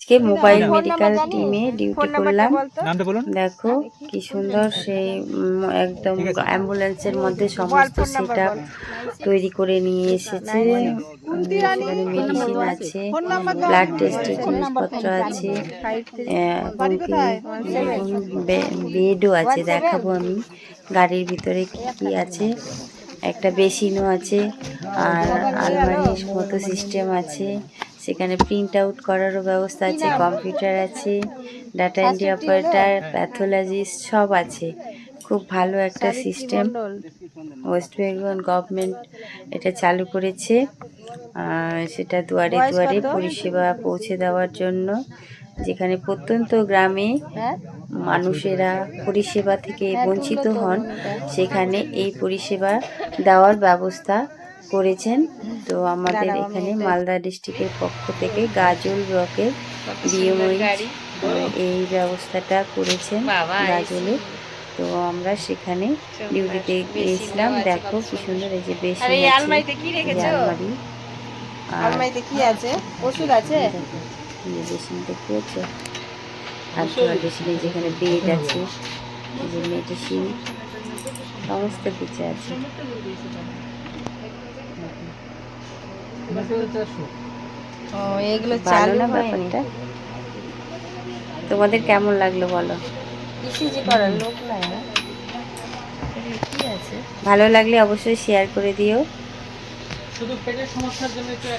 আজকে mobile medical টিমে duty করলাম। দেখো কি সুন্দর সেই একদম অ্যাম্বুলেন্সের মধ্যে সমস্ত সেট আপ তৈরি করে নিয়ে এসেছে। সেখানে মেডিসিন আছে, ব্লাড টেস্টের জিনিসপত্র আছে, বেডও আছে। দেখাবো আমি গাড়ির ভিতরে কি কি আছে। একটা বেসিনও আছে, আর আলমারির মতো সিস্টেম আছে। সেখানে প্রিন্ট আউট করারও ব্যবস্থা আছে, কম্পিউটার আছে, ডাটা এন্ট্রি অপারেটর, প্যাথোলজিস্ট সব আছে। খুব ভালো একটা সিস্টেম ওয়েস্ট বেঙ্গল গভর্নমেন্ট এটা চালু করেছে। সেটা দুয়ারে দুয়ারে পরিষেবা পৌঁছে দেওয়ার জন্য, যেখানে প্রত্যন্ত গ্রামে মানুষেরা পরিষেবা থেকে বঞ্চিত হন, সেখানে এই পরিষেবা দেওয়ার ব্যবস্থা করেছেন। তো আমাদের এখানে মালদা ডিস্ট্রিক্টের পক্ষ থেকে গাজল ব্লকের বিএমওই এই ব্যবস্থাটা করেছেন গাজলে। তো আমরা সেখানে ডিউটিতে গিয়েছিলাম। দেখো কি সুন্দর এই যে বেশি আলমারিতে কি আছে, ওষুধ আছে, মেডিসিনটা কি আছে, আর মেডিসিনে যেখানে বেড আছে, যে মেডিসিন সমস্ত কিছু আছে। এগুলো ভালো না ব্যাপারটা? তোমাদের কেমন লাগলো বলো? ইসিজি করার লোক নাই না? কি আছে? ভালো লাগলে অবশ্যই শেয়ার করে দিও। শুধু পেটের সমস্যার জন্য একটু